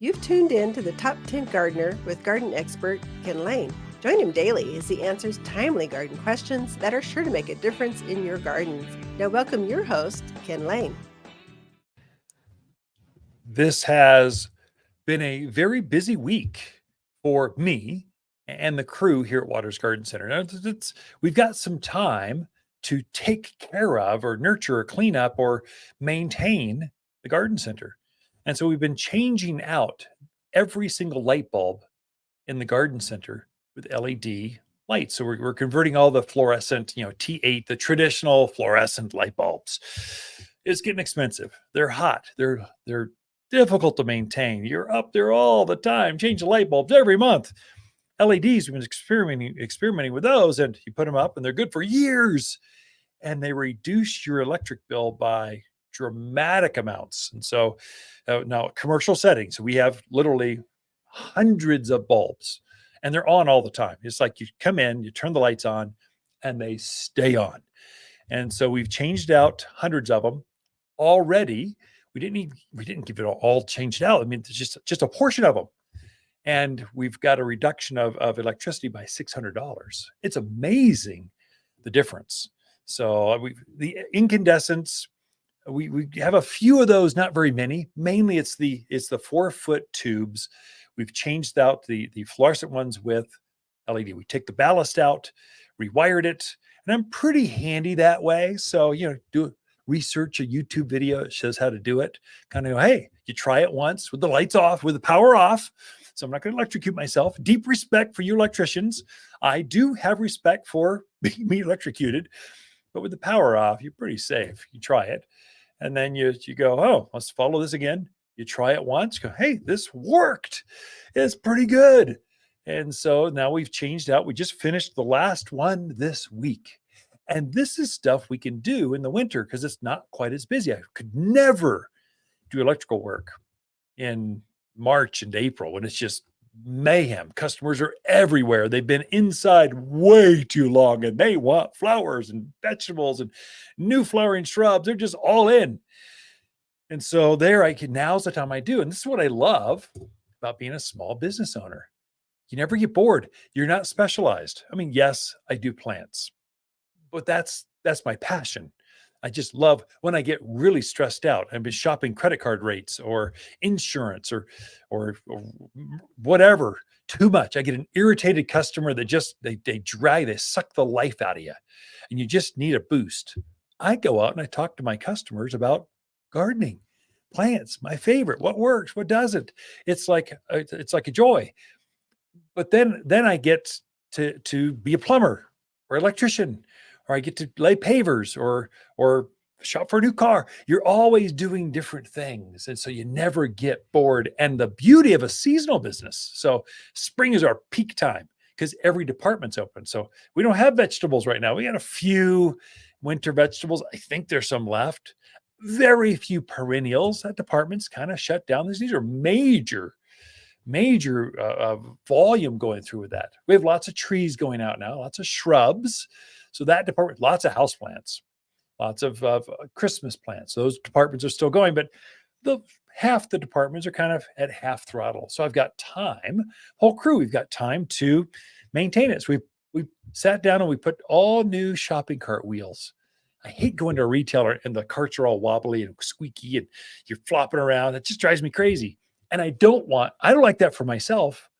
You've tuned in to the Top 10 Gardener with garden expert Ken Lain. Join him daily as he answers timely garden questions that are sure to make a difference in your gardens. Now welcome your host, Ken Lain. This has been a very busy week for me and the crew here at Watters Garden Center. Now, we've got some time to take care of or nurture or clean up or maintain the garden center. And so we've been changing out every single light bulb in the garden center with LED lights. So we're converting all the fluorescent, T8, the traditional fluorescent light bulbs. It's getting expensive. They're hot. They're difficult to maintain. You're up there all the time, change the light bulbs every month. LEDs, we've been experimenting with those, and you put them up and they're good for years. And they reduce your electric bill by dramatic amounts. And so now commercial settings, we have literally hundreds of bulbs and they're on all the time. It's like you come in, you turn the lights on and they stay on. And so we've changed out hundreds of them already. We didn't give it all changed out. I mean, it's just a portion of them. And we've got a reduction of electricity by $600. It's amazing the difference. So the incandescents, we have a few of those, not very many. Mainly it's the 4-foot tubes. We've changed out the fluorescent ones with LED. We take the ballast out, rewired it, and I'm pretty handy that way. So, research a YouTube video that shows how to do it. Kind of, hey, you try it once with the lights off, with the power off. So I'm not going to electrocute myself. Deep respect for you electricians. I do have respect for being electrocuted, but with the power off, you're pretty safe. You try it. And then you go, oh, let's follow this again. You try it once, go, hey, this worked. It's pretty good. And so now we've changed out. We just finished the last one this week. And this is stuff we can do in the winter because it's not quite as busy. I could never do electrical work in March and April when it's just mayhem. Customers are everywhere. They've been inside way too long and they want flowers and vegetables and new flowering shrubs. They're just all in. And so now's the time I do. And this is what I love about being a small business owner. You never get bored. You're not specialized. I mean, yes, I do plants, but that's my passion. I just love when I get really stressed out. I've been shopping credit card rates or insurance or whatever too much. I get an irritated customer that just they suck the life out of you, and you just need a boost. I go out and I talk to my customers about gardening, plants, my favorite, what works, what doesn't. It's like a joy. But then I get to be a plumber or electrician, or I get to lay pavers or shop for a new car. You're always doing different things. And so you never get bored. And the beauty of a seasonal business. So spring is our peak time because every department's open. So we don't have vegetables right now. We got a few winter vegetables. I think there's some left. Very few perennials. That department's kind of shut down. These are major volume going through with that. We have lots of trees going out now, lots of shrubs. So that department, lots of houseplants, lots of Christmas plants. Those departments are still going, but half the departments are kind of at half throttle. So I've got time, whole crew, we've got time to maintain it. So we sat down and we put all new shopping cart wheels. I hate going to a retailer and the carts are all wobbly and squeaky and you're flopping around. It just drives me crazy. And I don't like that for myself.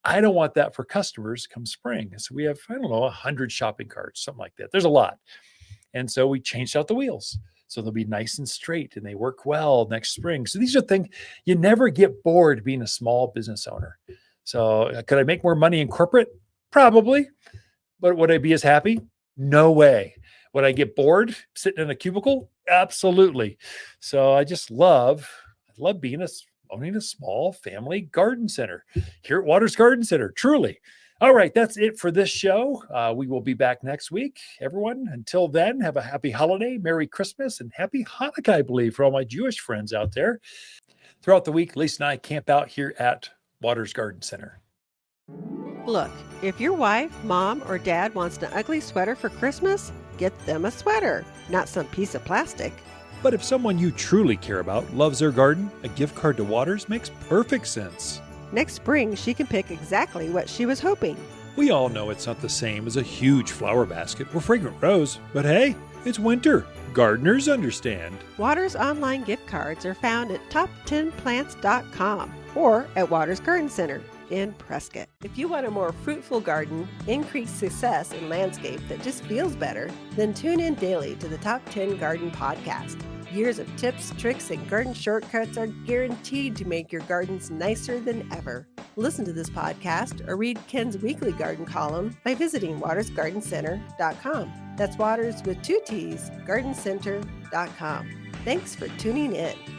I don't want that for customers come spring. So we have, 100 shopping carts, something like that. There's a lot. And so we changed out the wheels. So they'll be nice and straight and they work well next spring. So these are things you never get bored being a small business owner. So could I make more money in corporate? Probably. But would I be as happy? No way. Would I get bored sitting in a cubicle? Absolutely. So I just love owning a small family garden center here at Watters Garden Center. Truly. All right. That's it for this show. We will be back next week. Everyone, until then, have a happy holiday, Merry Christmas, and happy Hanukkah, I believe, for all my Jewish friends out there. Throughout the week, Lisa and I camp out here at Watters Garden Center. Look, if your wife, mom, or dad wants an ugly sweater for Christmas, get them a sweater, not some piece of plastic. But if someone you truly care about loves their garden, a gift card to Watters makes perfect sense. Next spring, she can pick exactly what she was hoping. We all know it's not the same as a huge flower basket or fragrant rose, but hey, it's winter. Gardeners understand. Watters online gift cards are found at top10plants.com or at Watters Garden Center in Prescott. If you want a more fruitful garden, increased success in landscape that just feels better, then tune in daily to the Top 10 Garden Podcast. Years of tips, tricks, and garden shortcuts are guaranteed to make your gardens nicer than ever. Listen to this podcast or read Ken's weekly garden column by visiting wattersgardencenter.com. That's Watters with 2 T's, gardencenter.com. Thanks for tuning in.